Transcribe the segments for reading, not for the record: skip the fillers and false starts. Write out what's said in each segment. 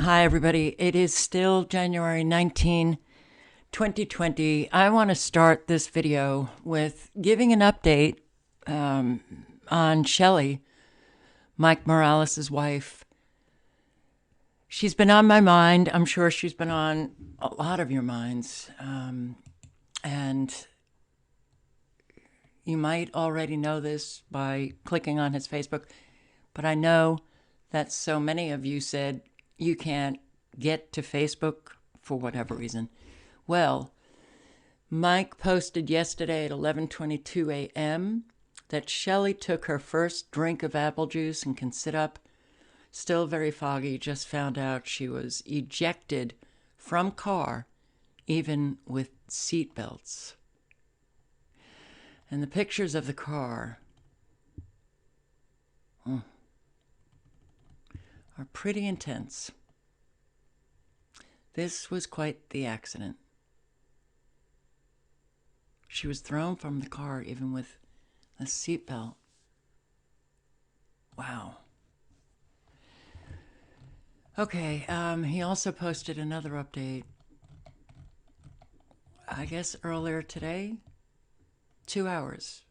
Hi, everybody. It is still January 19, 2020. I want to start this video with giving an update on Shelley, Mike Morales' wife. She's been on my mind. I'm sure she's been on a lot of your minds. And you might already know this by clicking on his Facebook, but I know that so many of you said you can't get to Facebook for whatever reason. Well, Mike posted yesterday at 11:22 a.m. that Shelley took her first drink of apple juice and can sit up. Still very foggy, just found out she was ejected from car, even with seat belts. And the pictures of the car are pretty intense. This was quite the accident. She was thrown from the car even with a seatbelt. Wow. Okay, he also posted another update, I guess earlier today, 2 hours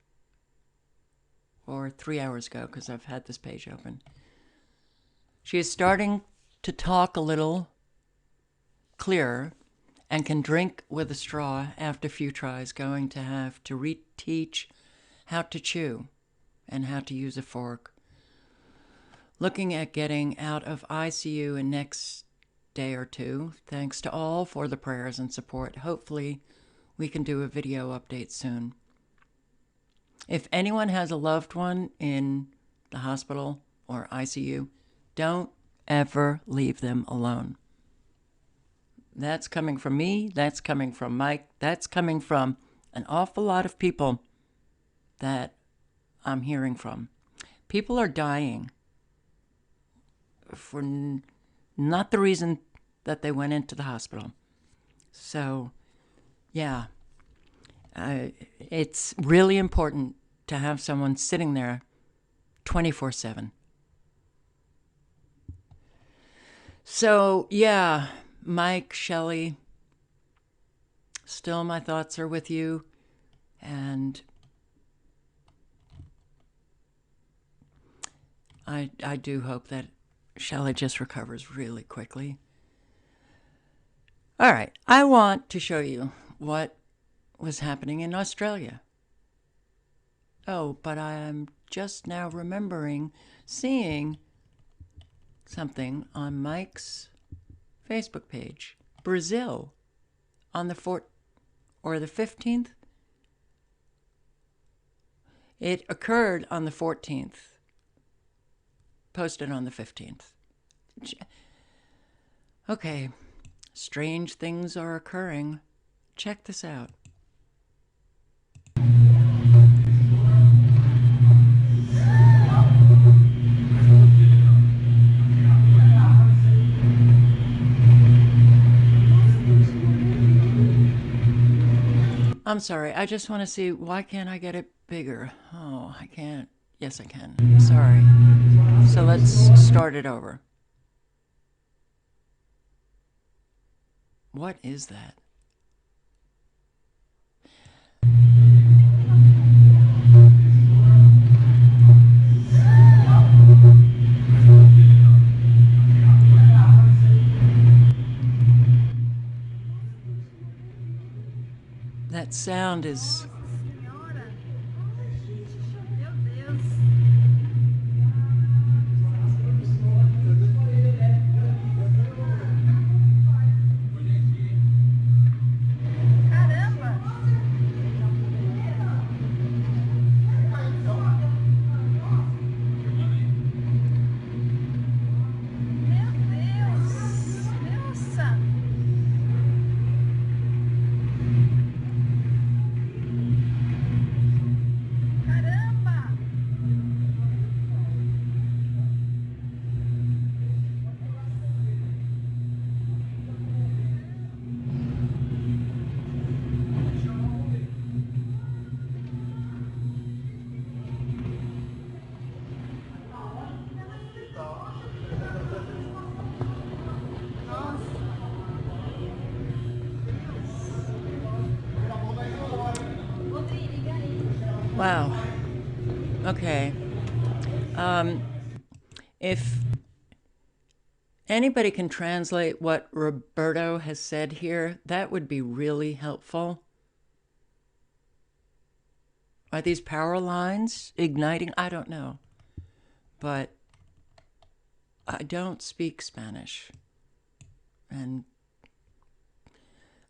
or 3 hours ago, because I've had this page open. She is starting to talk a little clearer and can drink with a straw after a few tries, going to have to reteach how to chew and how to use a fork. Looking at getting out of ICU in next day or two. Thanks to all for the prayers and support. Hopefully we can do a video update soon. If anyone has a loved one in the hospital or ICU, don't ever leave them alone. That's coming from me. That's coming from Mike. That's coming from an awful lot of people that I'm hearing from. People are dying for not the reason that they went into the hospital. So, yeah, it's really important to have someone sitting there 24/7. So, yeah, Mike, Shelley, still my thoughts are with you, and I do hope that Shelley just recovers really quickly. All right, I want to show you what was happening in Australia. Oh, but I'm just now remembering seeing something on Mike's Facebook page. Brazil on the 4th or the 15th. It occurred on the 14th. Posted on the 15th. Okay, strange things are occurring. Check this out. I'm sorry, I just want to see, why can't I get it bigger? Oh, I can't. Yes, I can. Sorry. So let's start it over. What is that? That sound is... Wow. Okay. If anybody can translate what Roberto has said here, that would be really helpful. Are these power lines igniting? I don't know. But I don't speak Spanish. And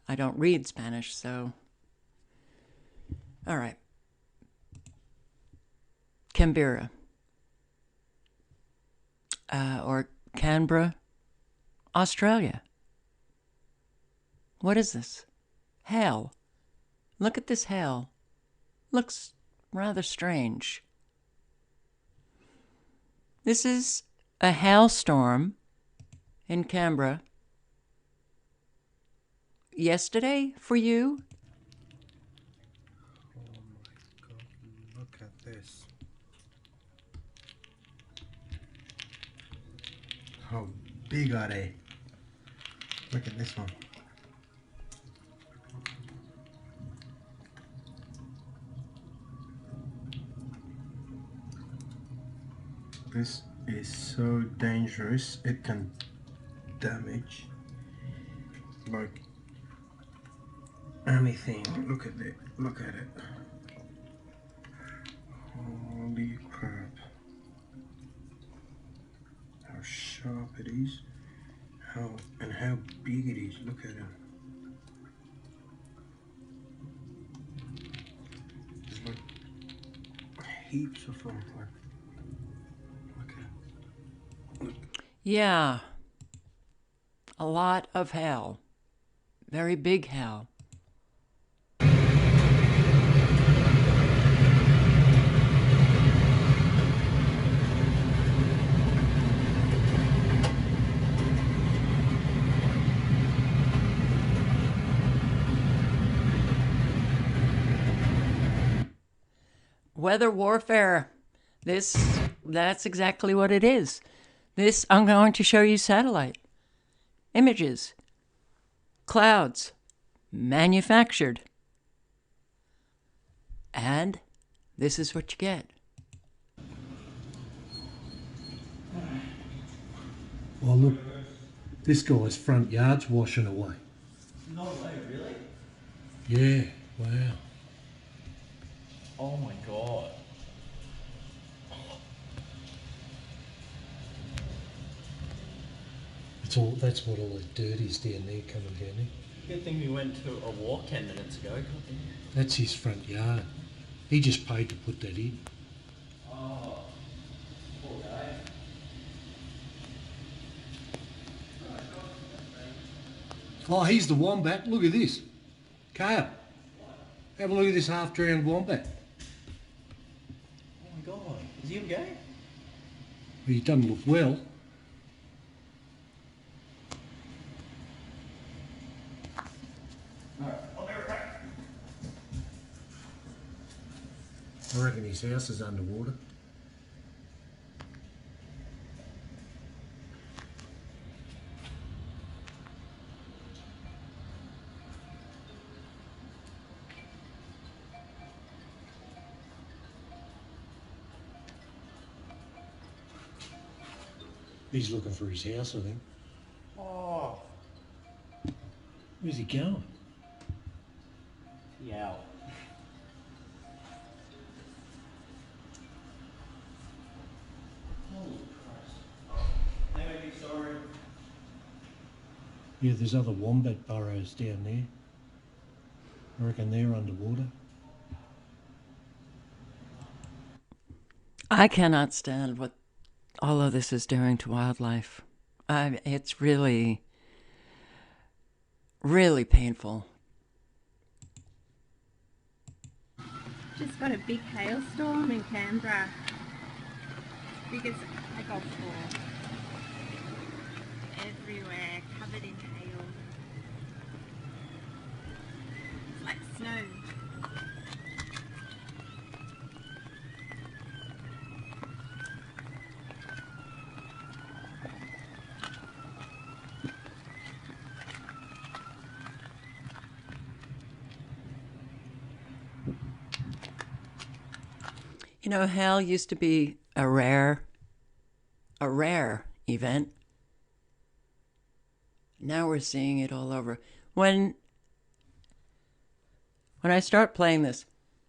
I don't read Spanish, so. All right. Canberra. Or Canberra, Australia. What is this? Hail. Look at this hail. Looks rather strange. This is a hailstorm in Canberra. Yesterday for you? Oh my god, look at this. How big are they? Look at this one. This is so dangerous, it can damage like anything. Look at it, look at it. Holy crap. How sharp it is. How big it is. Look at it. There's like heaps of them. Like, look at it. Look. Yeah. A lot of hail. Very big hail. Weather warfare. That's exactly what it is. This, I'm going to show you satellite images, clouds, manufactured. And this is what you get. Oh look, this guy's front yard's washing away. No way, really? Yeah, wow. Oh my god. That's what all the dirt is down there coming down there. Good thing we went to a walk 10 minutes ago. That's his front yard. He just paid to put that in. Oh, poor guy. Oh, he's the wombat. Look at this. Carl, have a look at this half-drowned wombat. Oh my god. Is he okay? Well, he doesn't look well. I reckon his house is underwater. He's looking for his house, I think. Oh. Where's he going? Yeah. Holy Christ. They may be sorry. Yeah, there's other wombat burrows down there. I reckon they're underwater. I cannot stand what all of this is doing to wildlife. It's really, really painful. Just got a big hailstorm in Canberra. Big as a golf ball. Everywhere, covered in hail. It's like snow. You know, hail used to be a rare event. Now we're seeing it all over. When I start playing this,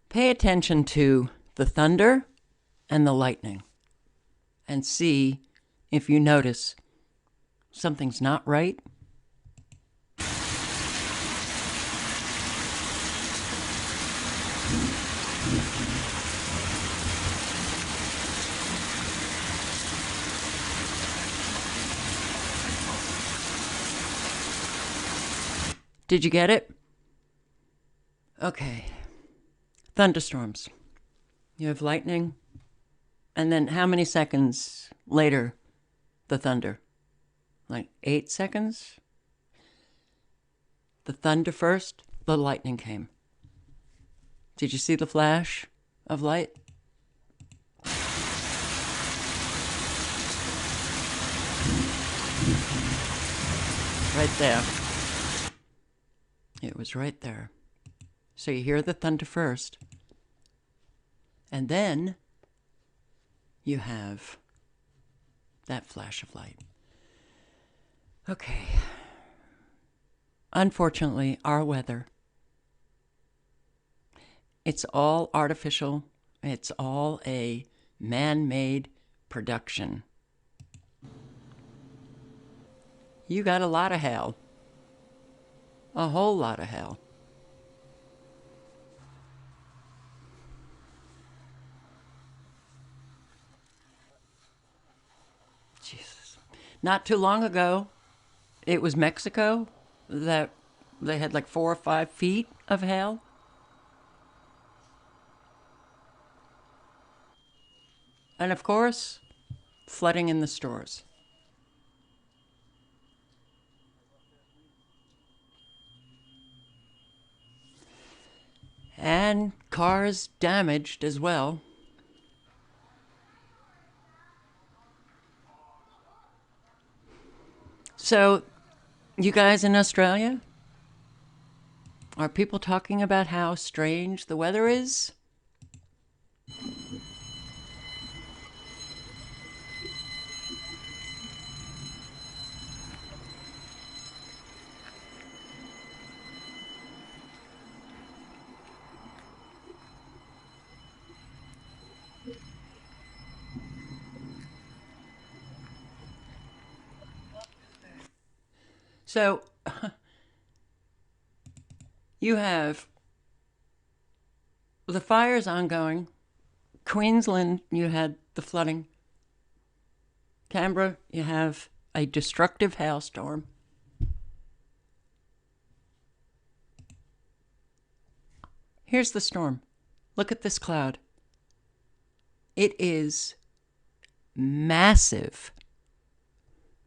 pay attention to the thunder and the lightning and see if you notice something's not right. Did you get it? Okay. Thunderstorms. You have lightning, and then how many seconds later, the thunder? Like 8 seconds? The thunder first, the lightning came. Did you see the flash of light? Right there. It was right there. So you hear the thunder first, and then you have that flash of light. Okay. Unfortunately, our weather, it's all artificial. It's all a man-made production. You got a lot of hail. A whole lot of hail. Jesus. Not too long ago, it was Mexico that they had like 4 or 5 feet of hail. And of course, flooding in the stores. And cars damaged as well. So, you guys in Australia? Are people talking about how strange the weather is? So, you have the fires ongoing. Queensland, you had the flooding. Canberra, you have a destructive hailstorm. Here's the storm. Look at this cloud. It is massive,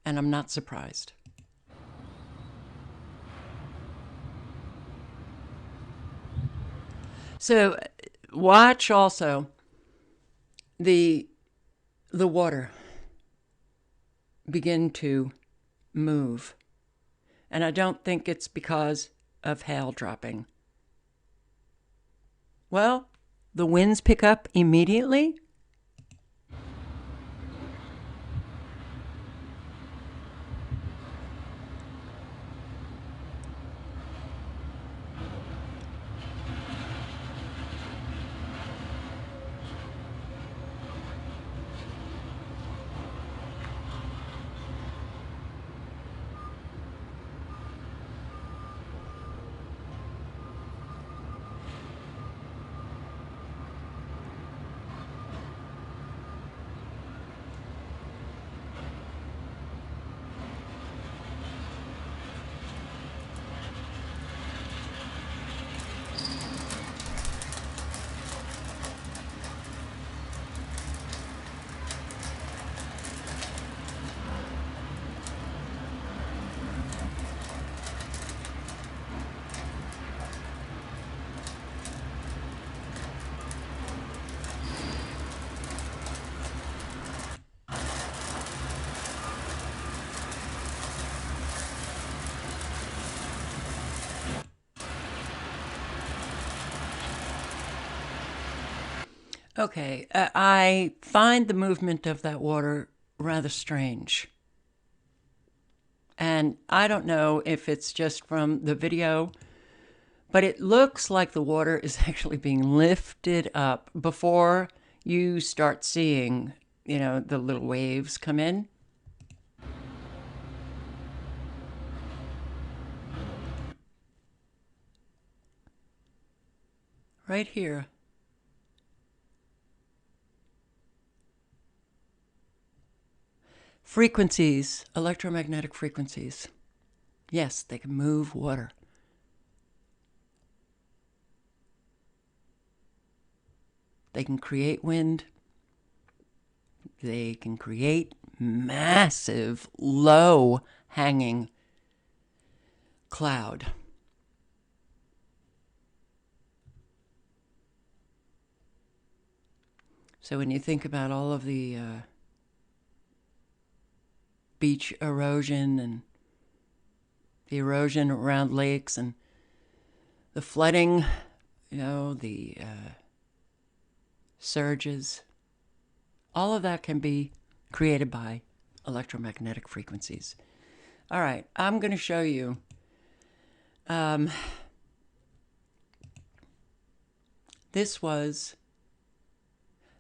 and I'm not surprised. So watch also the water begin to move. And I don't think it's because of hail dropping. Well, the winds pick up immediately. Okay, I find the movement of that water rather strange. And I don't know if it's just from the video, but it looks like the water is actually being lifted up before you start seeing, the little waves come in. Right here. Frequencies, electromagnetic frequencies. Yes, they can move water. They can create wind. They can create massive, low hanging cloud. So when you think about all of the beach erosion and the erosion around lakes and the flooding, the surges, all of that can be created by electromagnetic frequencies. All right, I'm going to show you this was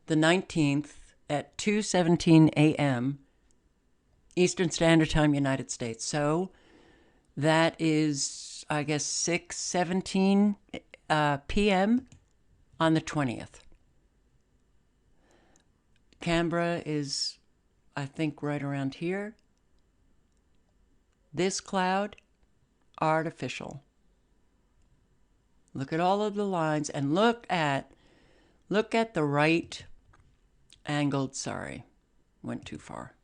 the 19th at 2:17 a.m. Eastern Standard Time, United States. So that is, I guess, 6:17 p.m. on the 20th. Canberra is, I think, right around here. This cloud, artificial. Look at all of the lines and look at the right angled, sorry, went too far.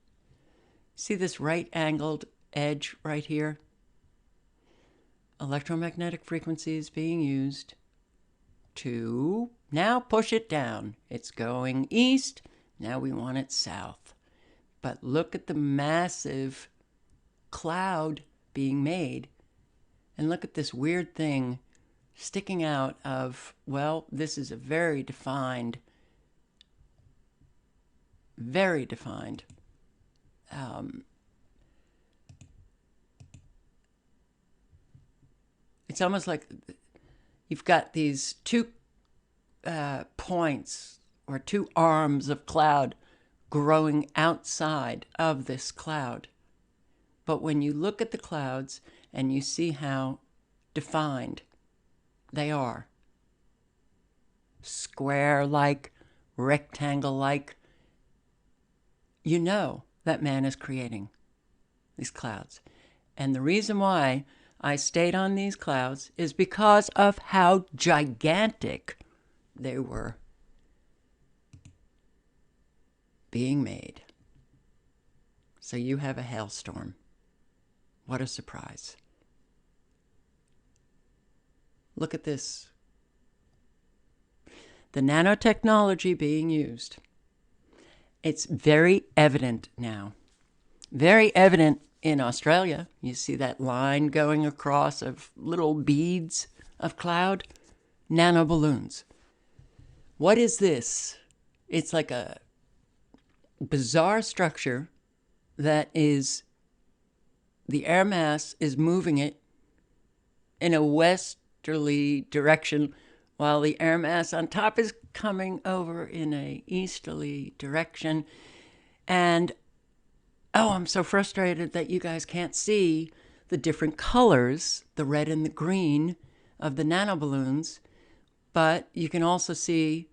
See this right angled edge right here? Electromagnetic frequencies being used to now push it down. It's going east. Now we want it south. But look at the massive cloud being made. And look at this weird thing sticking out of, well, this is a very defined it's almost like you've got these two points or two arms of cloud growing outside of this cloud. But when you look at the clouds and you see how defined they are, square-like, rectangle-like, you know that man is creating these clouds. And the reason why I stayed on these clouds is because of how gigantic they were being made. So you have a hailstorm. What a surprise. Look at this. The nanotechnology being used. It's very evident now. Very evident in Australia. You see that line going across of little beads of cloud? Nano balloons. What is this? It's like a bizarre structure that is, the air mass is moving it in a westerly direction while the air mass on top is coming over in a easterly direction. And oh, I'm so frustrated that you guys can't see the different colors, the red and the green of the nano balloons, but you can also see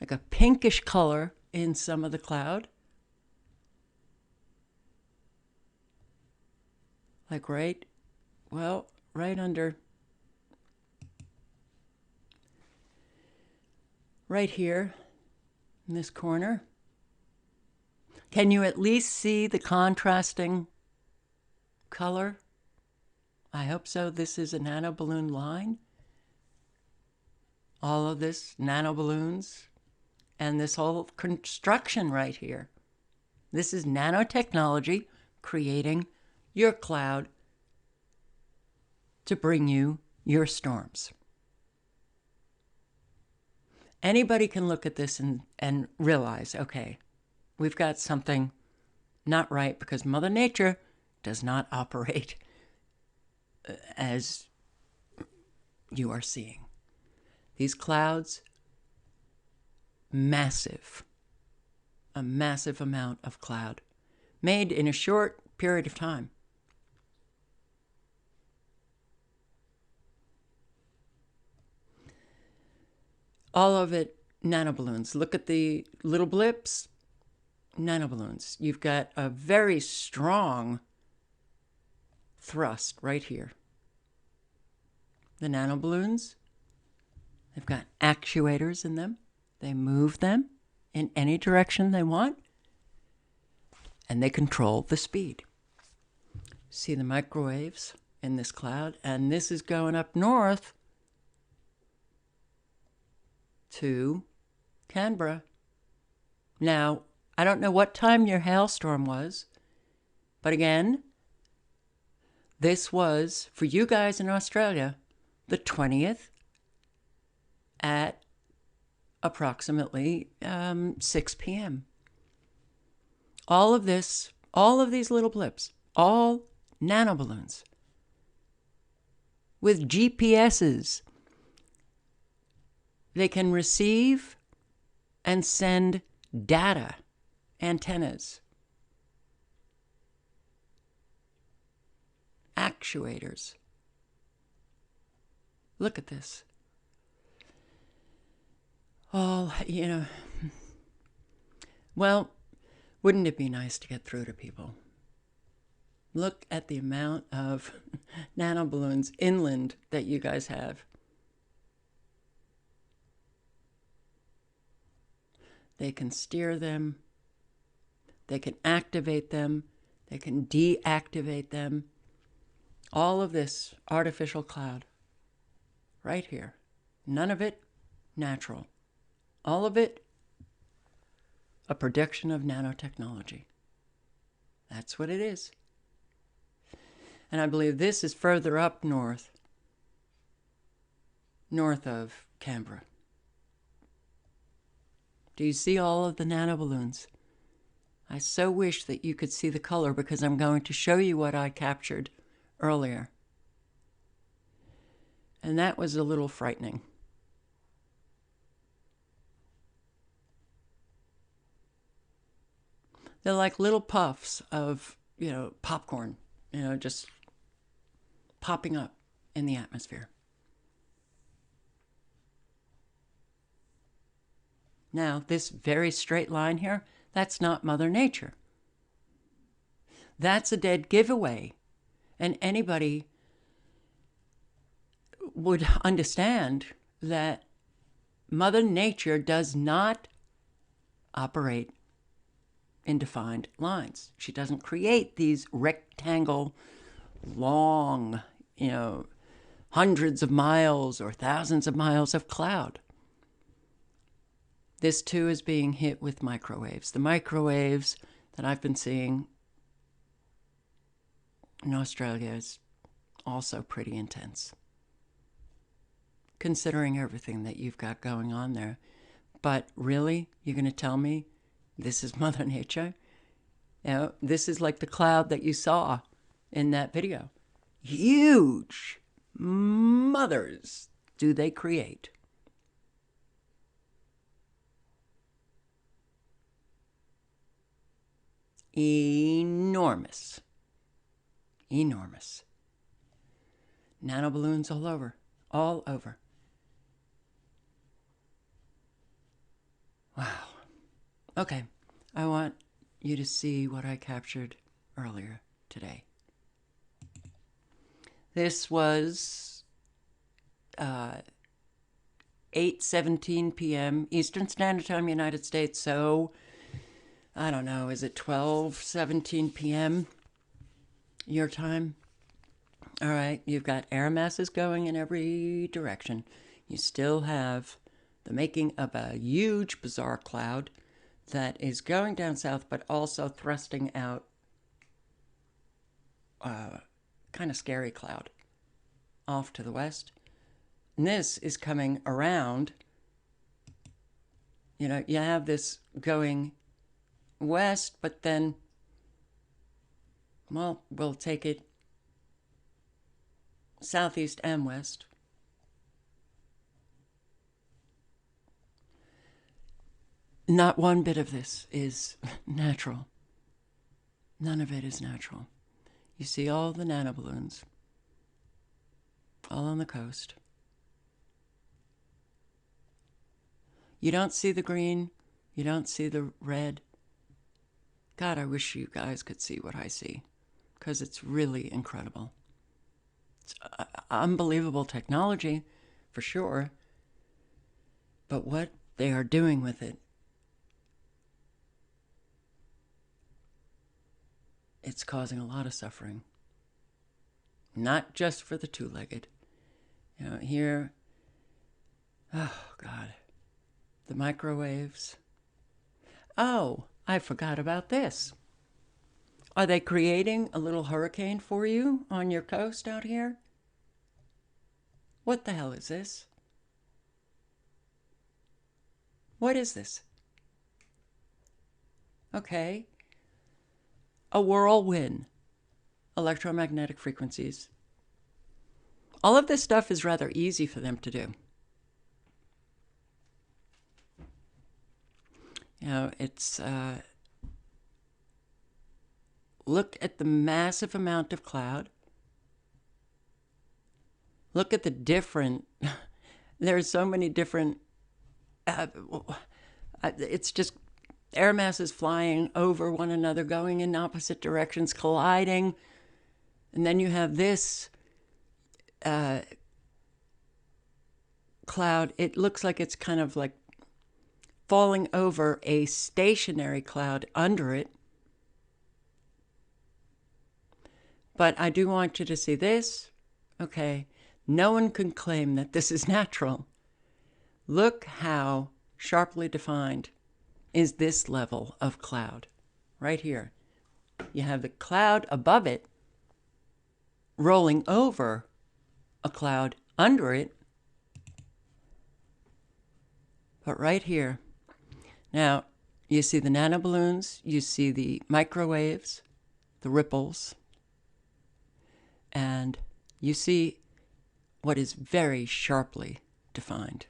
like a pinkish color in some of the cloud. Like right under, right here in this corner. Can you at least see the contrasting color? I hope so. This is a nano balloon line. All of this nano balloons and this whole construction right here. This is nanotechnology creating your cloud to bring you your storms. Anybody can look at this and realize, okay, we've got something not right because Mother Nature does not operate as you are seeing. These clouds, massive, a massive amount of cloud made in a short period of time. All of it nanoballoons. Look at the little blips, nanoballoons. You've got a very strong thrust right here. The nanoballoons, they've got actuators in them. They move them in any direction they want, and they control the speed. See the microwaves in this cloud, and this is going up north to Canberra. Now, I don't know what time your hailstorm was, but again, this was, for you guys in Australia, the 20th at approximately 6 p.m. All of this, all of these little blips, all nanoballoons with GPSs. They can receive and send data, antennas, actuators. Look at this. All, well, wouldn't it be nice to get through to people? Look at the amount of nanoballoons inland that you guys have. They can steer them. They can activate them. They can deactivate them. All of this artificial cloud right here. None of it natural. All of it a production of nanotechnology. That's what it is. And I believe this is further up north of Canberra. Do you see all of the nanoballoons? I so wish that you could see the color because I'm going to show you what I captured earlier. And that was a little frightening. They're like little puffs of, popcorn, just popping up in the atmosphere. Now, this very straight line here, that's not Mother Nature. That's a dead giveaway. And anybody would understand that Mother Nature does not operate in defined lines. She doesn't create these rectangle, long, hundreds of miles or thousands of miles of cloud. This too is being hit with microwaves. The microwaves that I've been seeing in Australia is also pretty intense, considering everything that you've got going on there. But really, you're going to tell me this is Mother Nature? This is like the cloud that you saw in that video. Huge mothers do they create. Enormous. Enormous. Nanoballoons all over. All over. Wow. Okay. I want you to see what I captured earlier today. This was 8:17 p.m. Eastern Standard Time, United States. So, I don't know, is it 12:17 p.m. your time? All right, you've got air masses going in every direction. You still have the making of a huge bizarre cloud that is going down south, but also thrusting out kind of scary cloud off to the west. And this is coming around You know, you have this going west, but then, well, we'll take it southeast and west. Not one bit of this is natural. None of it is natural. You see all the nanoballoons, all on the coast. You don't see the green, you don't see the red. God, I wish you guys could see what I see, because it's really incredible. It's unbelievable technology, for sure, but what they are doing with it, it's causing a lot of suffering. Not just for the two-legged. You know, here, oh God, the microwaves. Oh, I forgot about this. Are they creating a little hurricane for you on your coast out here? What the hell is this? What is this? Okay. A whirlwind. Electromagnetic frequencies. All of this stuff is rather easy for them to do. You know, it's, look at the massive amount of cloud. Look at the different, there's so many different, it's just air masses flying over one another, going in opposite directions, colliding. And then you have this cloud. It looks like it's kind of like falling over a stationary cloud under it. But I do want you to see this. Okay, no one can claim that this is natural. Look how sharply defined is this level of cloud right here. You have the cloud above it rolling over a cloud under it. But right here, now you see the nanoballoons, you see the microwaves, the ripples, and you see what is very sharply defined.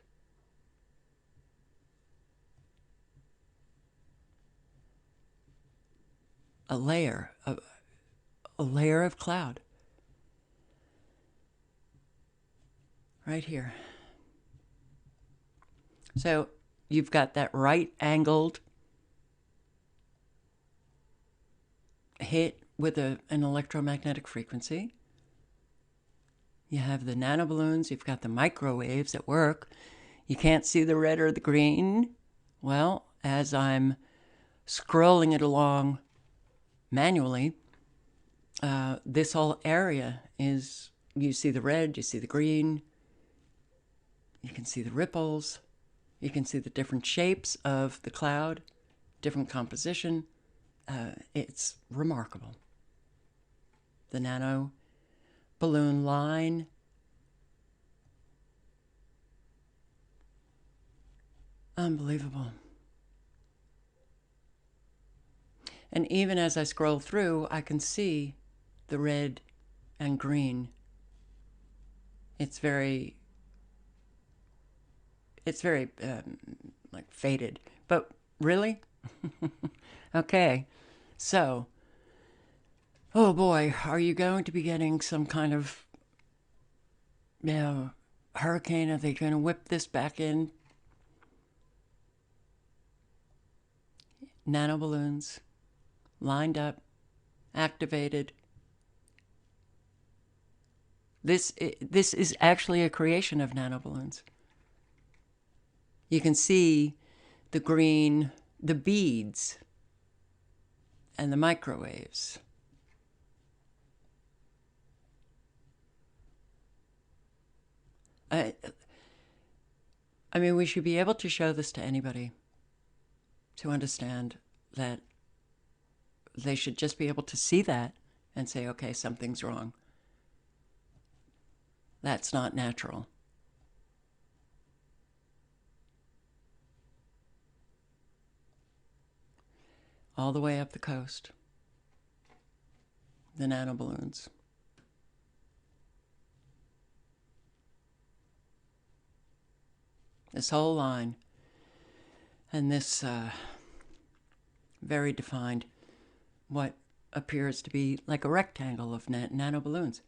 A layer of cloud. Right here. So you've got that right angled hit with an electromagnetic frequency. You have the nanoballoons, you've got the microwaves at work. You can't see the red or the green. Well, as I'm scrolling it along manually, this whole area is, you see the red, you see the green, you can see the ripples, you can see the different shapes of the cloud, different composition. It's remarkable. The nano balloon line. Unbelievable. And even as I scroll through, I can see the red and green. It's very like faded. But really? Okay. So, oh boy, are you going to be getting some kind of, you know, hurricane? Are they going to whip this back in? Nanoballoons lined up, activated. This is actually a creation of nanoballoons. You can see the green, the beads, and the microwaves. I mean, we should be able to show this to anybody to understand that they should just be able to see that and say, okay, something's wrong. That's not natural. all the way up the coast. The nano balloons. This whole line. And this very defined, what appears to be like a rectangle of nano balloons.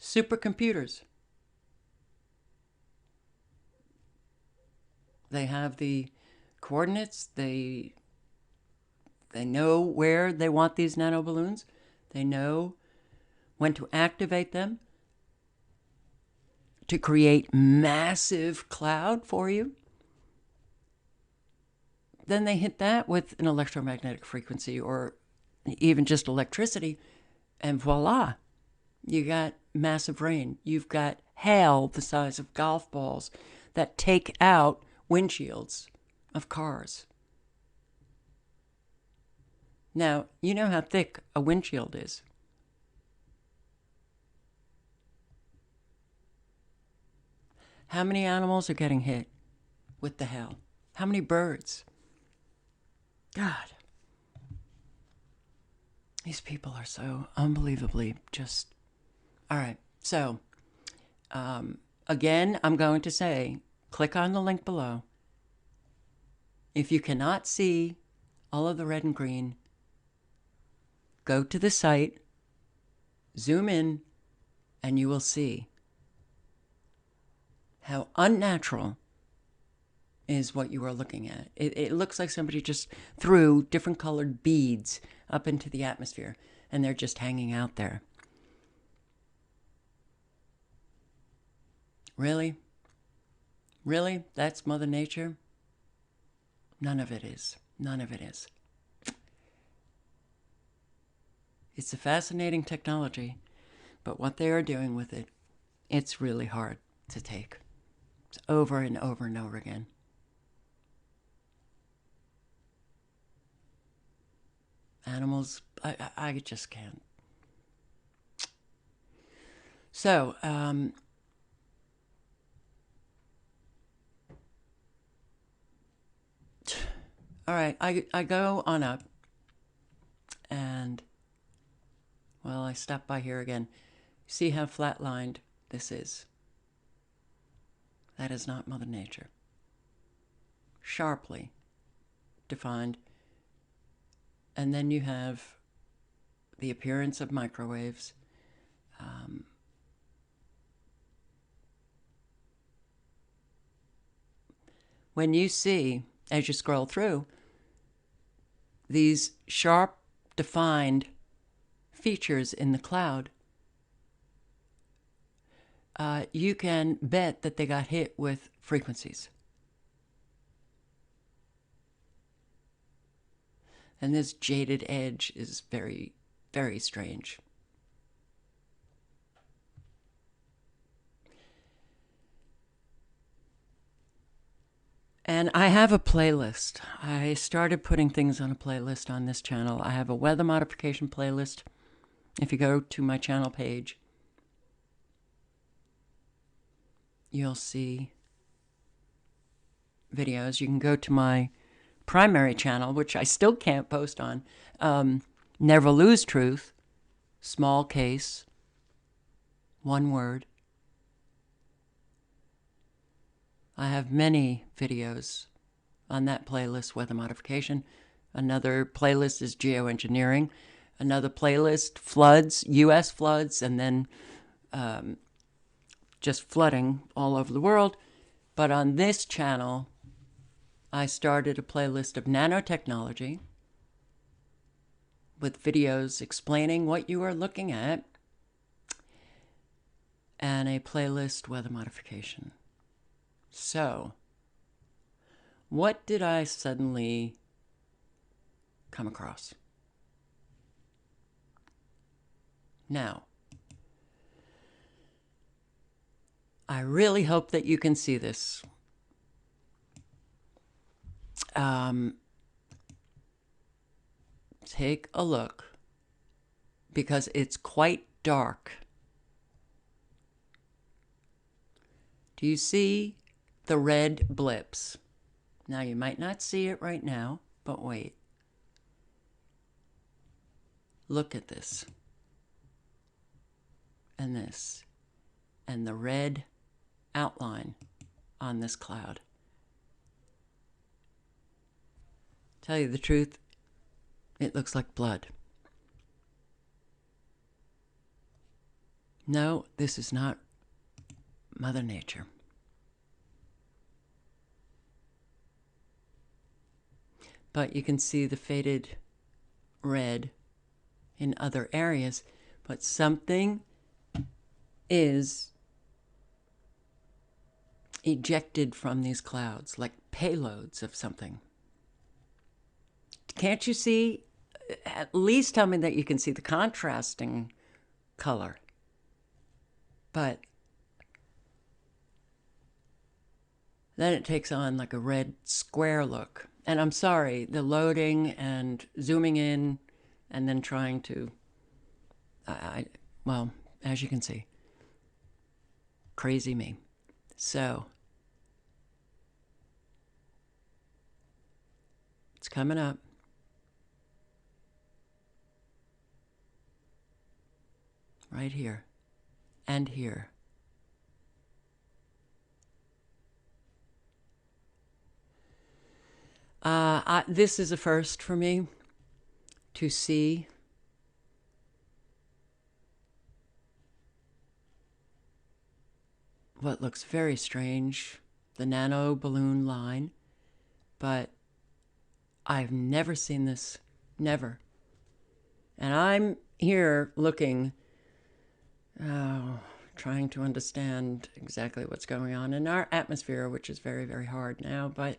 Supercomputers. They have the coordinates. They know where they want these nano balloons. They know when to activate them to create massive cloud for you. Then they hit that with an electromagnetic frequency or even just electricity, and voila, you got massive rain. You've got hail the size of golf balls that take out windshields of cars. Now, you know how thick a windshield is. How many animals are getting hit with the hail? How many birds? God. These people are so unbelievably just... All right, so, again, I'm going to say, click on the link below. If you cannot see all of the red and green, go to the site, zoom in, and you will see how unnatural is what you are looking at. It looks like somebody just threw different colored beads up into the atmosphere, and they're just hanging out there. Really? Really? That's Mother Nature? None of it is. None of it is. It's a fascinating technology, but what they are doing with it, it's really hard to take. It's over and over and over again. Animals, I just can't. So, all right, I go on up, and, well, I stop by here again. See how flatlined this is? That is not Mother Nature. Sharply defined. And then you have the appearance of microwaves. When you see, as you scroll through, these sharp, defined features in the cloud, you can bet that they got hit with frequencies. And this jaded edge is very, very strange. And I have a playlist. I started putting things on a playlist on this channel. I have a weather modification playlist. If you go to my channel page, you'll see videos. You can go to my primary channel, which I still can't post on. Never Lose Truth, small case, one word. I have many videos on that playlist, weather modification. Another playlist is geoengineering. Another playlist, floods, U.S. floods, and then just flooding all over the world. But on this channel, I started a playlist of nanotechnology with videos explaining what you are looking at, and a playlist weather modification. So, what did I suddenly come across? Now, I really hope that you can see this. Take a look, because it's quite dark. Do you see the red blips? Now, you might not see it right now, but wait. Look at this. And this. And the red outline on this cloud. Tell you the truth, it looks like blood. No, this is not Mother Nature. But you can see the faded red in other areas, but something is ejected from these clouds, like payloads of something. Can't you see? At least tell me that you can see the contrasting color. But then it takes on like a red square look. And I'm sorry, the loading and zooming in and then trying to, well, as you can see, crazy me. So, it's coming up. Right here and here. This is a first for me to see what looks very strange, the Nano balloon line, but I've never seen this, never. And I'm here looking, trying to understand exactly what's going on in our atmosphere, which is very, very hard now, but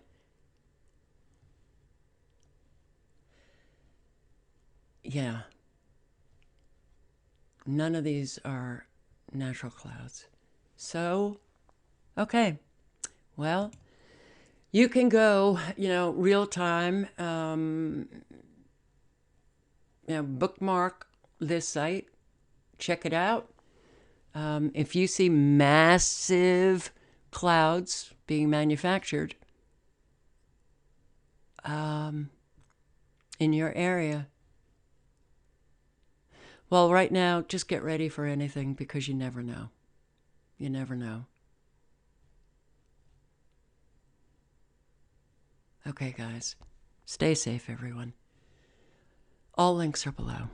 yeah, none of these are natural clouds. So, okay, well, you can go, real time, bookmark this site, check it out. If you see massive clouds being manufactured in your area, well, right now, just get ready for anything because you never know. You never know. Okay, guys. Stay safe, everyone. All links are below.